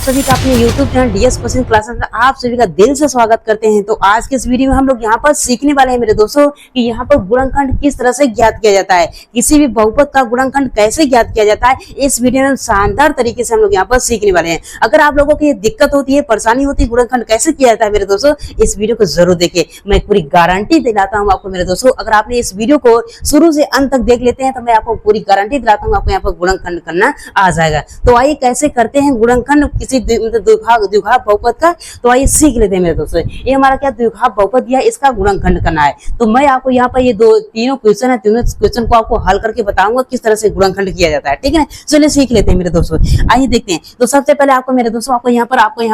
सभी का अपने YouTube channel DS question classes में आप सभी का दिल से स्वागत करते हैं। तो आज के इस वीडियो में हम लोग यहाँ पर सीखने वाले हैं मेरे दोस्तों कि यहाँ पर गुणनखंड किस तरह से ज्ञात किया जाता है, किसी भी बहुपद का गुणनखंड कैसे ज्ञात किया जाता है। इस वीडियो में शानदार तरीके से हम लोग यहाँ पर सीखने वाले हैं। अगर आप लोगों को ये दिक्कत होती है, परेशानी होती है गुणनखंड कैसे किया जाता है मेरे दोस्तों, इस वीडियो को जरूर देखिए। मैं पूरी गारंटी दिलाता हूँ आपको मेरे दोस्तों, अगर आपने इस वीडियो को शुरू से अंत तक देख लेते हैं तो मैं आपको पूरी गारंटी दिलाता हूँ आपको यहाँ पर गुणनखंड करना आ जाएगा। तो आइए कैसे करते हैं गुणनखंड किसी द्विघात बहुपद का, तो आइए सीख लेते हैं मेरे दोस्तों। ये हमारा क्या द्विघात बहुपद दिया, इसका गुणनखंड करना है। तो मैं आपको यहाँ पर ये तीनों क्वेश्चन है, तीनों क्वेश्चन को आपको हल करके बताऊंगा किस तरह से गुणनखंड किया जाता है। ठीक है, चलिए सीख लेते हैं मेरे दोस्तों। आइए देखते हैं। तो सबसे पहले आपको मेरे दोस्तों आपको यहाँ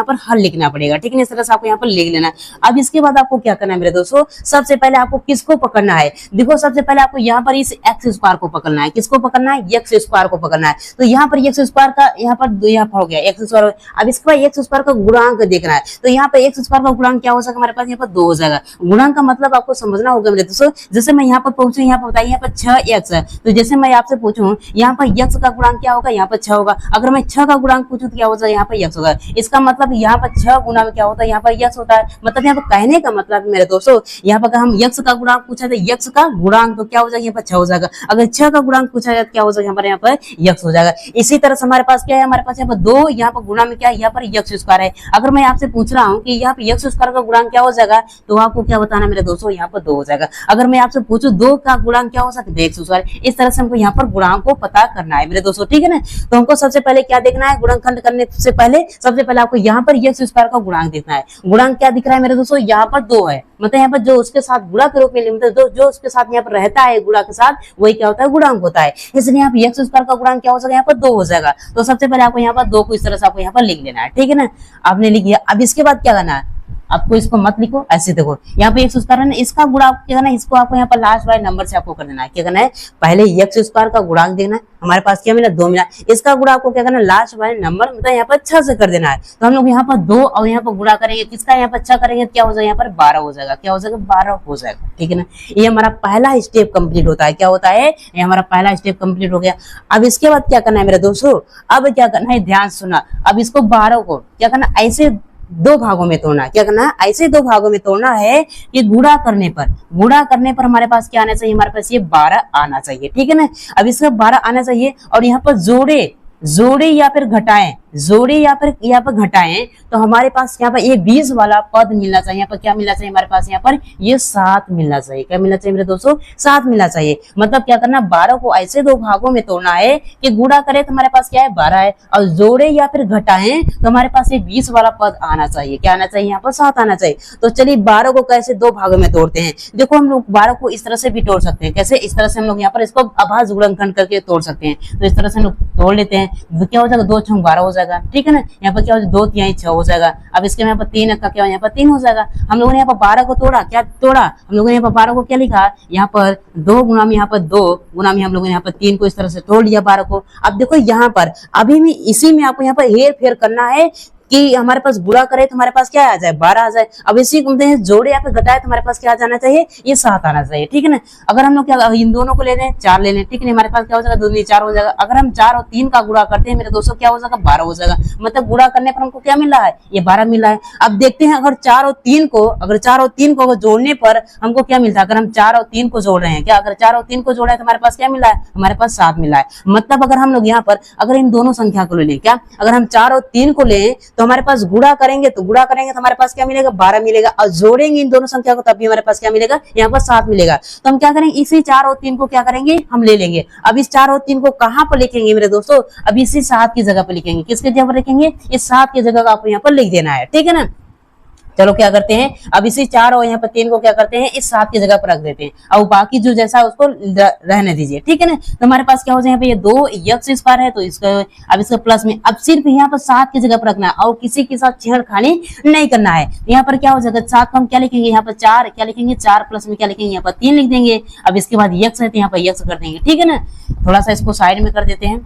पर हल लिखना पड़ेगा। ठीक है, इस तरह से आपको यहाँ पर लिख लेना है। अब इसके बाद आपको क्या करना है मेरे दोस्तों, सबसे पहले आपको किसको पकड़ना है, देखो सबसे पहले आपको यहाँ पर इस एक्स स्क्वायर को पकड़ना है। किसको पकड़ना है, एक्स स्क्वायर को पकड़ना है। तो यहाँ पर एक्स स्क्वायर का यहाँ पर हो गया एक्स स्क्वायर। अब इसके बाद एक्स स्क्वायर का गुणांक देखना है। तो यहाँ पे एक्स स्क्वायर का गुणांक क्या हो सकता है हमारे पास, यहाँ पर 2 हो जाएगा। गुणांक का मतलब आपको समझना होगा मेरे दोस्तों। जैसे मैं यहाँ पर पहुंचू, यहाँ पर बताइए यहाँ पर 6x है। तो जैसे मैं आपसे पूछूं यहाँ पर x का गुणांक क्या होगा, यहाँ पर 6 होगा। अगर मैं 6 का गुणांक पूछूं तो क्या होता है, यहाँ पर x होगा। इसका मतलब यहाँ पर 6 गुना में क्या होता है, यहाँ पर x होता है। मतलब यहाँ पर कहने का मतलब मेरे दोस्तों, यहाँ पर हम x का गुणांक पूछा तो x का गुणांक तो क्या हो जाएगा, यहाँ पर 6 हो जाएगा। अगर 6 का गुणांक पूछा जाए तो क्या हो जाएगा, यहाँ पर x हो जाएगा। इसी तरह से हमारे पास क्या है, हमारे पास यहाँ पर 2, यहाँ पर गुणा में क्या है, यहाँ पर x स्क्वायर है। अगर मैं आपसे पूछ रहा हूँ कि यहाँ पे x स्क्वायर का गुणांक क्या हो जाएगा, तो आपको क्या बताना मेरे दोस्तों, यहाँ पर 2 हो जाएगा। अगर मैं आपसे पूछूं 2 का गुणांक क्या हो सकता है, x स्क्वायर। इस तरह से हमको यहाँ पर गुणांक को पता करना है मेरे दोस्तों। ठीक है ना, तो हमको सबसे पहले क्या देखना है, गुणनखंड करने से पहले सबसे पहले आपको यहाँ पर x स्क्वायर का गुणांक देखना है। गुणांक क्या दिख रहा है मेरे दोस्तों, यहाँ पर 2 है। मतलब यहाँ पर जो उसके साथ गुणा के रूप में, मतलब जो उसके साथ यहाँ पर रहता है गुणा के साथ, वही क्या होता है, गुणांक होता है। इसलिए यहाँ पे x स्क्वायर का गुणांक क्या हो जाएगा, यहाँ पर 2 हो जाएगा। तो सबसे पहले आपको यहाँ पर 2 को इस तरह से आपको यहाँ पर लिख लेना है। ठीक है ना, आपने लिख लिया। अब इसके बाद क्या करना है, आपको इसको मत लिखो, ऐसे देखो यहाँ पे एक्स स्क्वायर है, इसका गुणा क्या करना है, इसको आपको यहाँ पर लास्ट वाले नंबर से आपको कर देना है। क्या करना है, पहले एक्स स्क्वायर का गुणांक देखना है। हमारे पास क्या मिला, 2 मिला। इसका गुणा आपको क्या करना है, लास्ट वाले नंबर मतलब यहाँ पर 6 से कर देना है। तो हम लोग यहाँ पर 2 और यहाँ पर गुणा करेंगे, किसका यहाँ पर 6 करेंगे, क्या हो जाएगा, यहाँ पर 12 हो जाएगा। क्या हो जाएगा, 12 हो जाएगा। ठीक है ना, ये हमारा पहला स्टेप कंप्लीट होता है। क्या होता है, ये हमारा पहला स्टेप कंप्लीट हो गया। अब इसके बाद क्या करना है मेरे दोस्तों, अब क्या करना है, ध्यान सुना। अब इसको 12 को क्या करना, ऐसे 2 भागों में तोड़ना। क्या करना है, ऐसे 2 भागों में तोड़ना है कि गुणा करने पर हमारे पास क्या आना चाहिए, हमारे पास ये 12 आना चाहिए। ठीक है ना, अब इसका 12 आना चाहिए। और यहाँ पर जोड़े या फिर घटाएं, जोड़े या फिर यहाँ पर घटाएं, तो हमारे पास यहाँ पर ये 20 वाला पद मिलना चाहिए। यहाँ पर क्या मिलना चाहिए, हमारे पास यहाँ पर ये 7 मिलना चाहिए। क्या मिलना चाहिए मेरे दोस्तों, 7 मिलना चाहिए। मतलब क्या करना, 12 को ऐसे 2 भागों में तोड़ना है कि गुणा करे तो हमारे पास क्या है, 12 है, और जोड़े या फिर घटाएं तो हमारे पास ये 20 वाला पद आना चाहिए। क्या आना चाहिए, यहाँ पर 7 आना चाहिए। तो चलिए 12 को कैसे 2 भागों में तोड़ते हैं। देखो हम लोग 12 को इस तरह से भी तोड़ सकते हैं। कैसे, इस तरह से हम लोग यहाँ पर इसको अभाज्य गुणनखंड करके तोड़ सकते हैं। तो इस तरह से हम लोग तोड़ लेते हैं। तो क्या हो जाएगा, 2 6 12 हो जाएगा। ठीक है ना, यहाँ पर क्या हो जाएगा, 2 3 6 हो जाएगा। अब इसके यहाँ पर 3 का क्या, यहाँ पर 3 हो जाएगा। हम लोगों ने यहाँ पर 12 को तोड़ा, क्या तोड़ा, हम लोगों ने यहाँ पर 12 को क्या लिखा, यहाँ पर 2 गुणा में, यहाँ पर 2 गुणा में हम लोगों ने यहाँ पर 3 को इस तरह से तोड़ लिया 12 को। अब देखो यहाँ पर अभी भी इसी में आपको यहाँ पर हेर फेर करना है कि हमारे पास गुणा करे तो हमारे पास क्या आ जाए, 12 आ जाए। अब इसी को जोड़े या फिर घटाए तो हमारे पास क्या आ जाना चाहिए, ये 7 आना चाहिए। ठीक है ना, अगर हम लोग क्या इन दोनों को ले लें, 4 ले लें। ठीक है, हमारे पास क्या हो जाएगा, 2 दूनी 4 हो जाएगा। अगर हम 4 और 3 का गुणा करते हैं मेरे दोस्तों, क्या हो जाएगा, 12 हो जाएगा। मतलब गुणा करने पर हमको क्या मिल रहा है, ये 12 मिल रहा है। अब देखते हैं अगर 4 और 3 को जोड़ने पर हमको क्या मिलता है। अगर हम 4 और 3 को जोड़ रहे हैं, क्या अगर 4 और 3 को जोड़ा है तो हमारे पास क्या मिला है, हमारे पास 7 मिला है। मतलब अगर हम लोग यहाँ पर अगर इन दोनों संख्या को ले लें, क्या अगर हम 4 और 3 को लें तो हमारे पास गुणा करेंगे तो हमारे पास क्या मिलेगा, 12 मिलेगा। और जोड़ेंगे इन दोनों संख्या को तब भी हमारे पास क्या मिलेगा, यहाँ पर 7 मिलेगा। तो हम क्या करेंगे, इसी 4 और 3 को क्या करेंगे, हम ले लेंगे। अब इस 4 और 3 को कहाँ पर लिखेंगे मेरे दोस्तों, अब इसी 7 की जगह पर लिखेंगे। किसके जगह पर लिखेंगे, इस 7 की जगह आपको यहाँ पर लिख देना है। ठीक है ना, चलो क्या करते हैं, अब इसी 4 और यहाँ पर 3 को क्या करते हैं, इस 7 की जगह पर रख देते हैं। और बाकी जो जैसा है उसको रहने दीजिए। ठीक है ना, तो हमारे पास क्या हो जाए, यहाँ पे ये 2 एक्स स्क्वायर है, तो इसका अब इसका प्लस में अब सिर्फ यहाँ पर 7 की जगह पर रखना है और किसी के साथ छेड़खानी नहीं करना है। यहाँ पर क्या हो जाएगा, 7 को हम क्या लिखेंगे, यहाँ पर 4 क्या लिखेंगे, 4 प्लस में क्या लिखेंगे, यहाँ पर 3 लिख देंगे। अब इसके बाद एक्स है तो यहाँ पर एक्स कर देंगे। ठीक है ना, थोड़ा सा इसको साइड में कर देते हैं।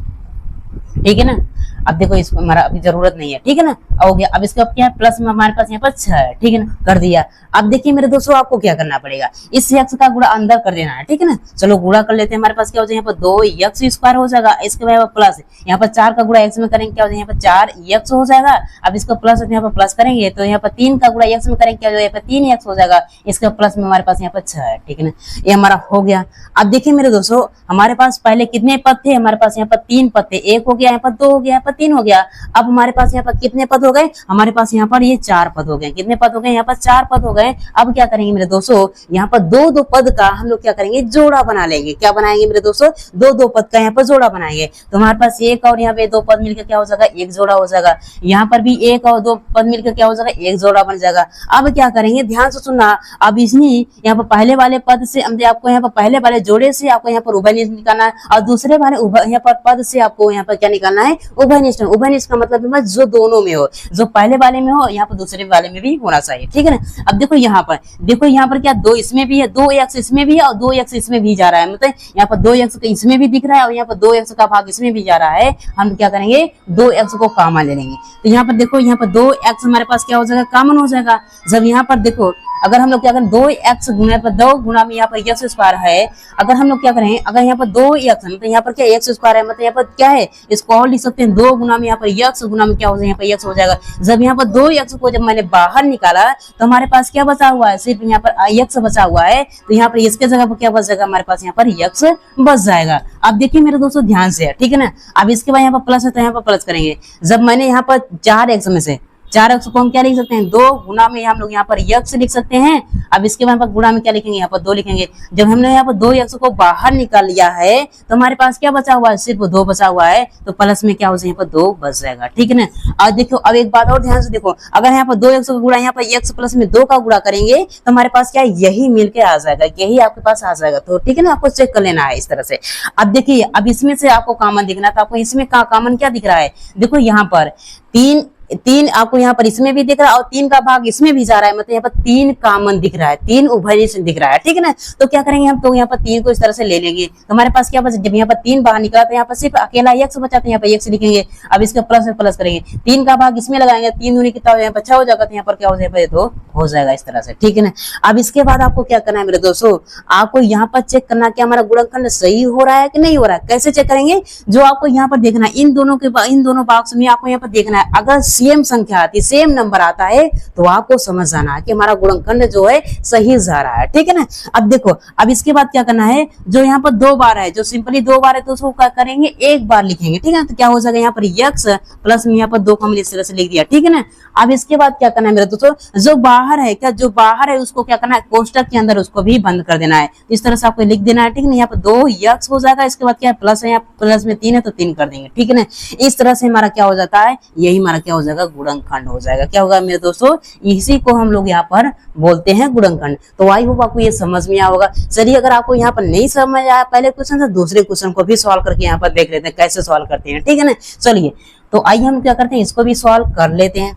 ठीक है ना, अब देखो इसको हमारा अभी जरूरत नहीं है, ठीक है ना, हो गया। अब इसका अब क्या है, प्लस में हमारे पास यहाँ पर 6 है, ठीक है ना, कर दिया। अब देखिए मेरे दोस्तों आपको क्या करना पड़ेगा, इस x का गुणा अंदर कर देना है, ठीक है ना। चलो गुणा कर लेते हैं, हमारे पास क्या हो जाएगा, यहाँ पर 2x² हो जाएगा, इसके बाद प्लस यहाँ पर 4 का गुणा x में करेंगे क्या हो जाएगा, यहाँ पर 4x हो जाएगा। अब इसका प्लस यहाँ पर प्लस करेंगे तो यहाँ पर 3 का गुणा x में करेंगे क्या हो जाएगा, यहाँ पर 3x हो जाएगा, इसका प्लस में हमारे पास यहाँ पर 6 है, ठीक है ना, ये हमारा हो गया। अब देखिए मेरे दोस्तों हमारे पास पहले कितने पद थे, हमारे पास यहाँ पर 3 पद थे, 1 हो गया, यहाँ पर 2 हो गया, यहाँ पर 3 हो गया। अब हमारे पास यहाँ पर कितने पद हो गए, हमारे पास यहाँ पर ये 4 पद हो गए। कितने पद हो गए, यहाँ पर 4 पद हो गए। अब क्या करेंगे मेरे दोस्तों, यहाँ पर दो दो पद का हम लोग क्या करेंगे, जोड़ा बना लेंगे। क्या बनाएंगे मेरे दोस्तों, दो दो पद का यहाँ पर जोड़ा बनाएंगे। तो हमारे पास एक और यहाँ पे दो पद मिलकर क्या हो जाएगा, एक जोड़ा हो जाएगा। यहाँ पर भी एक और दो पद मिलकर क्या हो जाएगा, एक जोड़ा बन जाएगा। अब क्या करेंगे, ध्यान से सुनना। अब इसमें यहाँ पर पहले वाले पद से आपको यहाँ पर पहले वाले जोड़े से आपको यहाँ पर उभयनिष्ठ निकालना है, और दूसरे वाले यहाँ पर पद से आपको यहाँ पर क्या निकालना है, उभयनिष्ठ। उभयनिष्ठ का मतलब जो दोनों में हो, जो पहले वाले में हो यहाँ पर दूसरे वाले में भी होना चाहिए, ठीक है ना। अब देखो यहाँ पर क्या 2 इसमें भी है, 2x इसमें भी है और 2x इसमें भी जा रहा है, मतलब यहाँ पर 2x इसमें भी दिख रहा है और यहाँ पर 2x का भाग इसमें भी जा रहा है। हम क्या करेंगे, 2x को कॉमन ले लेंगे। तो यहाँ पर देखो, यहाँ पर 2x हमारे पास क्या हो जाएगा, कॉमन हो जाएगा। जब यहाँ पर देखो अगर हम लोग क्या करें, 2x गुना पर 2 गुना में यहाँ पर x² है। अगर हम लोग क्या करें, अगर यहाँ पर 2x मतलब यहाँ पर क्या x² है, मतलब यहाँ पर क्या है, इसको और लिख सकते हैं 2 गुना में यहाँ पर x गुना में क्या हो जाएगा, यहाँ पर x हो जाएगा। जब यहाँ पर 2x को जब मैंने बाहर निकाला तो हमारे पास क्या बचा हुआ है, सिर्फ यहाँ पर x बचा हुआ है। तो यहाँ पर इसके जगह पर क्या बच जाएगा, हमारे पास यहाँ पर x बच जाएगा। अब देखिए मेरे दोस्तों ध्यान से, ठीक है ना। अब इसके बाद यहाँ पर प्लस है तो यहाँ पर प्लस करेंगे। जब मैंने यहाँ पर 4x में से 4x को हम क्या लिख सकते हैं, 2 गुना में हम लोग यहाँ पर x लिख सकते हैं। अब इसके बाद गुणा में क्या लिखेंगे, यहाँ पर 2 लिखेंगे। जब हमने यहाँ पर 2x को बाहर निकाल लिया है तो हमारे पास क्या बचा हुआ है, सिर्फ 2 बचा हुआ है। तो प्लस में क्या हो जाएगा, यहाँ पर 2 बच जाएगा, ठीक है ना। और देखो अब एक बात और ध्यान से देखो, अगर यहाँ पर 2x का गुणा यहाँ पर x प्लस में 2 का गुणा करेंगे तो हमारे पास क्या यही मिलके आ जाएगा, यही आपके पास आ जाएगा। तो ठीक है ना, आपको चेक कर लेना है इस तरह से। अब देखिए, अब इसमें से आपको कॉमन दिखना था, आपको इसमें कॉमन क्या दिख रहा है, देखो यहाँ पर 3 आपको यहाँ पर इसमें भी दिख रहा है और 3 का भाग इसमें भी जा रहा है, मतलब यहाँ पर 3 कॉमन दिख रहा है, 3 उभयनिष्ठ दिख रहा है, ठीक है ना। तो क्या करेंगे हम, तो यहाँ पर 3 को इस तरह से ले लेंगे तो हमारे पास क्या बचा, जब यहाँ पर 3 बाहर निकला तो यहाँ पर सिर्फ अकेला x बचा, तो यहाँ पर x लिखेंगे। अब इसका प्लस करेंगे, 3 का भाग इसमें लगाएंगे, 3 दूनी कितना हो जाएगा, 6 हो जाएगा। तो यहाँ पर क्या हो जाएगा, 2 हो जाएगा इस तरह से, ठीक है ना। अब इसके बाद आपको क्या करना है मेरे दोस्तों, आपको यहाँ पर चेक करना कि हमारा गुणनखंड सही हो रहा है कि नहीं हो रहा है। कैसे चेक करेंगे, जो आपको यहाँ पर देखना है, इन दोनों बॉक्स में आपको यहाँ पर देखना है, अगर सेम संख्या आती, सेम नंबर आता है तो आपको समझ जाना है कि हमारा गुणनखंड जो है सही जा रहा है, ठीक है ना। अब देखो, अब इसके बाद क्या करना है, जो यहाँ पर 2 बार है, जो सिंपली 2 बार है तो उसको क्या करेंगे, 1 बार लिखेंगे, ठीक है ना। तो क्या हो जाएगा, यहाँ पर x प्लस में यहाँ पर 2 का इस तरह से लिख दिया, ठीक है ना। अब इसके बाद क्या करना है मेरे दोस्तों, जो बाहर है जो बाहर है उसको क्या करना है, कोष्टक के अंदर उसको भी बंद कर देना है। इस तरह से आपको लिख देना है, ठीक है ना। यहाँ पर 2x हो जाएगा, इसके बाद क्या है, प्लस है, यहाँ प्लस में 3 है तो 3 कर देंगे, ठीक है ना। इस तरह से हमारा क्या हो जाता है, यही हमारा क्या हो जाएगा, गुणनखंड हो जाएगा। क्या होगा मेरे दोस्तों, इसी को हम लोग यहाँ पर बोलते हैं गुणनखंड। तो आई होप आपको ये समझ में आया होगा। चलिए, अगर आपको यहाँ पर नहीं समझ आया पहले क्वेश्चन से, दूसरे क्वेश्चन को भी सॉल्व करके यहाँ पर देख लेते हैं कैसे सॉल्व करते हैं, ठीक है ना। चलिए, तो आइए हम क्या करते हैं, इसको भी सॉल्व कर लेते हैं,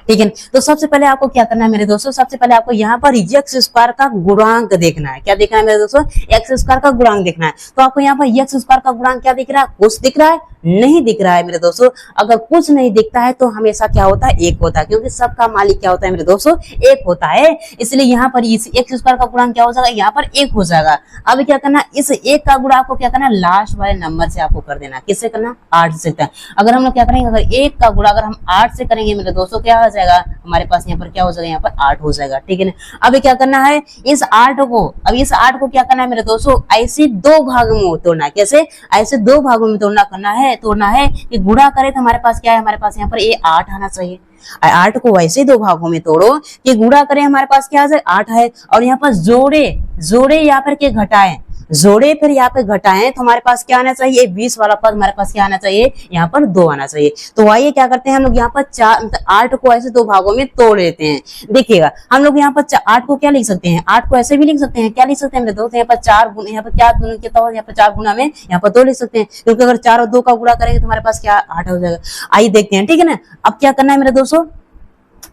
ठीक है। तो सबसे पहले आपको क्या करना है मेरे दोस्तों, सबसे पहले आपको यहाँ पर x² का गुणांक देखना है। क्या देखना है मेरे दोस्तों, x² का गुणांक देखना है। तो आपको यहाँ पर x² का गुणांक क्या दिख रहा है, कुछ दिख रहा है, नहीं दिख रहा है मेरे दोस्तों। अगर कुछ नहीं दिखता है तो हमेशा क्या होता है, 1 होता है, क्योंकि सबका मालिक क्या होता है मेरे दोस्तों, 1 होता है। इसलिए यहाँ पर इस x² का गुणांक क्या हो जाएगा, यहाँ पर 1 हो जाएगा। अब क्या करना, इस 1 का गुणा आपको क्या करना, लास्ट वाले नंबर से आपको कर देना। किससे करना, 8 से। अगर हम लोग क्या करेंगे, अगर 1 का गुणा अगर हम 8 से करेंगे मेरे दोस्तों, क्या हो जाएगा, हमारे पास यहाँ पर क्या हो जाएगा, यहाँ पर 8 हो जाएगा, ठीक है ना। अब क्या करना है, इस 8 को क्या करना है मेरे दोस्तों, ऐसे 2 भागों में तोड़ना है। कैसे, ऐसे 2 भागों में तोड़ना है कि गुणा करे तो हमारे पास क्या है, हमारे पास यहाँ पर ये 8 आना चाहिए। 8 को वैसे 2 भागों में तोड़ो कि गुणा करें, हमारे पास क्या है, 8 है। और यहाँ पर जोड़े यहाँ पर के घटाएं, जोड़े फिर यहाँ पे घटाएं तो हमारे पास क्या आना चाहिए, 20 वाला पद हमारे पास क्या आना चाहिए, यहाँ पर 2 आना चाहिए। तो आइए क्या करते हैं, हम लोग यहाँ पर 8 को ऐसे 2 भागों में तोड़ लेते हैं। देखिएगा, हम लोग यहाँ पर 8 को क्या लिख सकते हैं, 8 को ऐसे भी लिख सकते हैं। क्या लिख सकते हैं मेरे दोस्त, यहाँ पर 4 गुना, यहाँ पर क्या कितना हो, यहाँ पर 4 गुना में यहाँ पर 2 लिख सकते हैं, क्योंकि अगर 4 और 2 का गुणा करेंगे तो हमारे पास क्या 8 हो जाएगा। आइए देखते हैं, ठीक है ना। अब क्या करना है मेरे दोस्तों,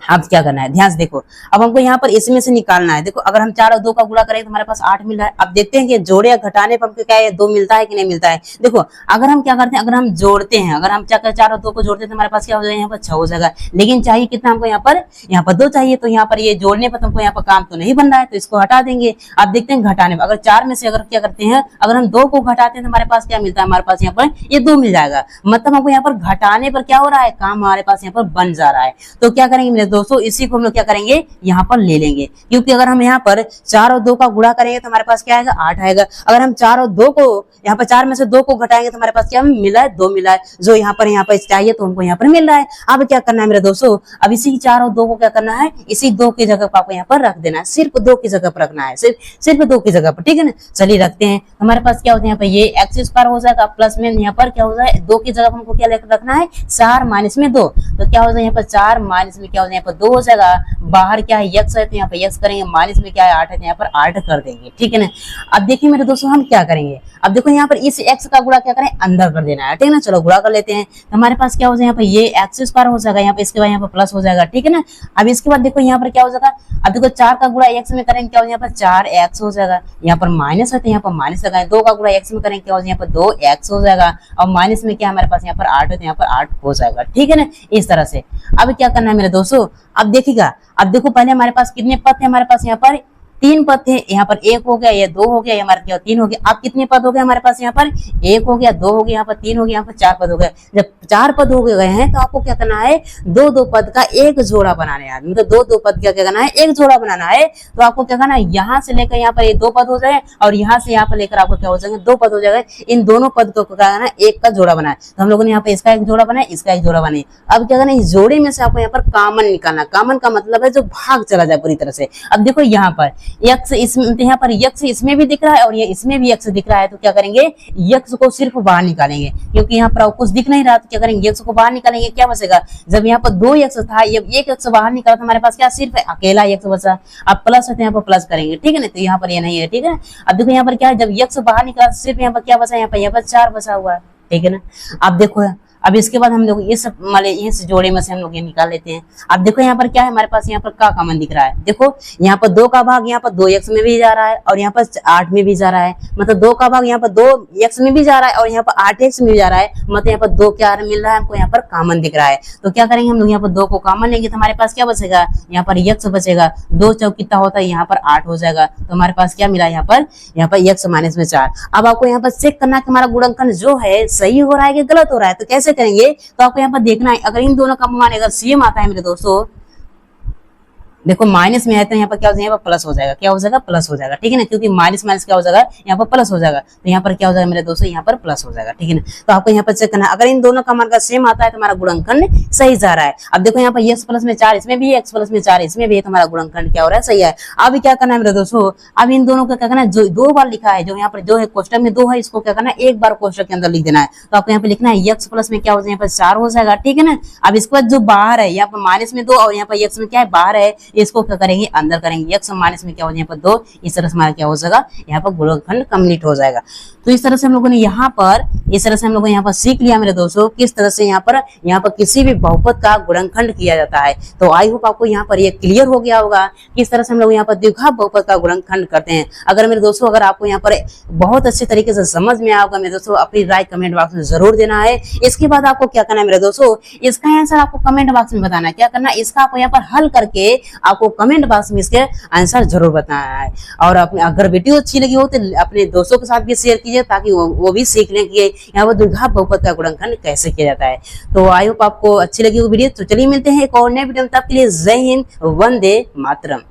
अब क्या करना है, ध्यान से देखो। अब हमको यहाँ पर इसमें से निकालना है। देखो अगर हम 4 और 2 का गुणा करें तो हमारे पास 8 मिल रहा है। अब देखते हैं कि जोड़े या घटाने पर हमको क्या है, 2 मिलता है कि नहीं मिलता है। देखो अगर हम क्या करते हैं, अगर हम जोड़ते हैं, अगर हम 4 और 2 को जोड़ते हैं तो हमारे पास क्या हो जाएगा, यहाँ पर 6 हो जाएगा। लेकिन चाहिए कितना हमको, यहाँ पर 2 चाहिए। तो यहाँ पर ये जोड़ने पर तुमको यहाँ पर काम तो नहीं बन रहा है, तो इसको हटा देंगे। अब देखते हैं घटाने पर, अगर 4 में से अगर क्या करते हैं, अगर हम 2 को घटाते हैं तो हमारे पास क्या मिलता है, हमारे पास यहाँ पर ये 2 मिल जाएगा। मतलब हमको यहाँ पर घटाने पर क्या हो रहा है, काम हमारे पास यहाँ पर बन जा रहा है। तो क्या करेंगे मेरे दोस्तों, इसी को हम लोग क्या करेंगे, यहाँ पर ले लेंगे। क्योंकि अगर हम यहाँ पर 4 और 2 का गुणा करेंगे तो हमारे पास क्या आएगा, 8 आएगा। अगर हम 4 और 2 को यहाँ पर 4 में से 2 को घटाएंगे तो हमारे पास क्या मिला है, 2 मिला है। जो यहाँ पर चाहिए तो हमको यहाँ पर मिल रहा है। अब क्या करना है मेरे दोस्तों, अब इसी 4 और 2 को क्या करना है, इसी 2 की जगह पर आपको यहाँ पर रख देना है। सिर्फ 2 की जगह पर रखना है, सिर्फ 2 की जगह पर, ठीक है ना। चलिए रखते हैं। हमारे पास क्या होता है, यहाँ पर ये एक्स स्क्वायर हो जाएगा, प्लस में यहाँ पर क्या हो जाए, 2 की जगह पर हमको क्या रखना है, 4 माइनस में 2। तो क्या हो जाएगा, यहाँ पर 4 माइनस में क्या हो जाएगा, यहाँ पर 2 हो जाएगा। बाहर क्या है, x है तो यहाँ पर x करेंगे, माइनस में क्या है 8 है तो यहाँ पर 8 कर देंगे, ठीक है ना। अब देखिए मेरे दोस्तों हम क्या करेंगे, अब देखो यहाँ पर इस x का गुणा क्या करें, अंदर कर देना है, ठीक है ना। चलो गुणा कर लेते हैं। तो हमारे पास क्या हो जाएगा, यहाँ पर ये एक्स स्क्वायर हो जाएगा, यहाँ पे इसके बाद यहाँ पर प्लस हो जाएगा, ठीक है ना। अब इसके बाद देखो यहाँ पर क्या हो जाएगा, अब देखो 4 का गुणा x में करेंगे क्या हो जाएगा, यहाँ पर 4x हो जाएगा। यहाँ पर माइनस है तो यहाँ पर माइनस लगाए। 2 का गुणा x में करेंगे क्या हो जाएगा, यहाँ पर 2x हो जाएगा। और माइनस में क्या हमारे पास यहाँ पर 8 है तो यहाँ पर 8 हो जाएगा, ठीक है ना। इस तरह से अब क्या करना है मेरे दोस्तों, अब देखिएगा, अब देखो पहले हमारे पास कितने पद थे, हमारे पास यहाँ पर 3 पद थे। यहाँ पर 1 हो गया, ये 2 हो गया, हमारे क्या 3 हो गया। अब कितने पद हो गए हमारे पास, यहाँ पर 1 हो गया, 2 हो गया, यहाँ पर 3 हो गया, यहाँ पर 4 पद हो गए। जब 4 पद हो गए हैं तो आपको क्या करना है, 2 पद का एक जोड़ा बनाना है। मतलब 2 पद का क्या करना है, एक जोड़ा बनाना है। तो आपको क्या करना है, यहाँ से लेकर यहाँ पर ये 2 पद हो जाए और यहाँ से यहाँ पर लेकर आपको क्या हो जाएंगे, 2 पद हो जाएगा। इन दोनों पद को क्या करना है, एक का जोड़ा बनाए। तो हम लोगों ने यहाँ पे इसका एक जोड़ा बनाया, इसका एक जोड़ा बनाए। अब क्या करना है, इस जोड़े में से आपको यहाँ पर कॉमन निकालना। कॉमन का मतलब है जो भाग चला जाए पूरी तरह से। अब देखो यहाँ पर x इसमें, यहाँ पर x इसमें भी दिख रहा है और ये इसमें भी x दिख रहा है। तो क्या करेंगे, x को सिर्फ बाहर निकालेंगे, क्योंकि यहाँ पर कुछ दिख नहीं रहा। तो क्या करेंगे, x को बाहर निकालेंगे, क्या बचेगा। जब यहाँ पर 2x था, जब 1x बाहर निकाला तो हमारे पास क्या सिर्फ अकेला x बचा। अब प्लस है तो यहाँ पर प्लस करेंगे, ठीक है ना। तो यहाँ पर ये नहीं है, ठीक है। अब देखो यहाँ पर क्या है, जब x बाहर निकाला सिर्फ यहाँ पर क्या बचा, यहाँ पर 4 बचा हुआ है, ठीक है ना। अब देखो अब इसके बाद हम लोग इस जोड़े में से हम लोग ये निकाल लेते हैं। अब देखो यहाँ पर क्या है, हमारे पास यहाँ पर क्या कॉमन दिख रहा है। देखो यहाँ पर 2 का भाग यहाँ पर 2x में भी जा रहा है और यहाँ पर 8 में भी जा रहा है। मतलब 2 का भाग यहाँ पर 2x में भी जा रहा है और यहाँ पर 8x में भी जा रहा है। मतलब यहाँ पर 2 क्या मिल रहा है हमको, यहाँ पर कॉमन दिख रहा है। तो क्या करेंगे हम लोग, यहाँ पर 2 को कॉमन लेंगे तो हमारे पास क्या बचेगा, यहाँ पर x बचेगा। 2 चौक कितना होता है, यहाँ पर 8 हो जाएगा। तो हमारे पास क्या मिला, यहाँ पर x माइनस में 4। अब आपको यहाँ पर चेक करना कि हमारा गुणनखंड जो है सही हो रहा है कि गलत हो रहा है। तो कैसे करेंगे, तो आपको यहाँ पर देखना है, अगर इन दोनों का मान अगर सेम आता है मेरे दोस्तों, देखो माइनस में है तो यहाँ पर क्या हो जाएगा, यहाँ पर प्लस हो जाएगा। क्या हो जाएगा, प्लस हो जाएगा, ठीक है ना। क्योंकि माइनस माइनस क्या हो जाएगा, यहाँ पर प्लस हो जाएगा। तो यहाँ पर क्या हो जाएगा मेरे दोस्तों, यहाँ पर प्लस हो जाएगा, ठीक है ना। तो आपको यहाँ पर चेक करना है, अगर इन दोनों का मान का सेम आता है तो हमारा गुणनखंड सही जा रहा है। अब देखो यहाँ पर x प्लस में 4 इसमें भी, x प्लस में 4 इसमें भी है, तो हमारा गुणनखंड क्या हो रहा है, सही है। अब क्या करना है मेरे दोस्तों, अब इन दोनों का क्या करना है, जो 2 बार लिखा है, जो यहाँ पर जो है कोष्टक में 2 है, इसको क्या करना है, एक बार कोष्टक के अंदर लिख देना है। तो आपको यहाँ पे लिखना है x प्लस में क्या हो जाएगा, यहाँ पर 4 हो जाएगा, ठीक है ना। अब इसके बाद जो बाहर है, यहाँ पर माइनस में 2 और यहाँ पर x में क्या है, बाहर है, इसको क्या करेंगे, अंदर करेंगे। x माइनस में क्या हो जाएगा, यहाँ पर 2। इस तरह से हमारा क्या हो जाएगा, यहाँ पर गुणनखंड कंप्लीट हो जाएगा। तो इस तरह से हम लोगों ने यहाँ पर सीख लिया मेरे दोस्तों, किस तरह से यहाँ पर किसी भी बहुपद का गुणनखंड किया जाता है। तो आई होप आपको यहाँ पर ये क्लियर हो गया होगा, किस तरह से हम लोग यहाँ पर द्विघात बहुपद का गुणनखंड करते हैं। अगर मेरे दोस्तों, अगर आपको यहाँ पर बहुत अच्छे तरीके से समझ में आएगा मेरे दोस्तों, अपनी राय कमेंट बॉक्स में जरूर देना है। इसके बाद आपको क्या करना है मेरे दोस्तों, इसका आंसर आपको कमेंट बॉक्स में बताना है। क्या करना है, इसका आपको यहाँ पर हल करके आपको कमेंट बॉक्स में इसके आंसर जरूर बताना है। और अगर वीडियो अच्छी लगी हो तो अपने दोस्तों के साथ भी शेयर कीजिए, ताकि वो भी सीख लें कि यहाँ पर द्विघात बहुपद का गुणनखंड कैसे किया जाता है। तो आई होप आपको अच्छी लगी वो वीडियो। तो चलिए मिलते हैं एक और नए वीडियो में, तब के लिए जय हिंद, वंदे मातरम।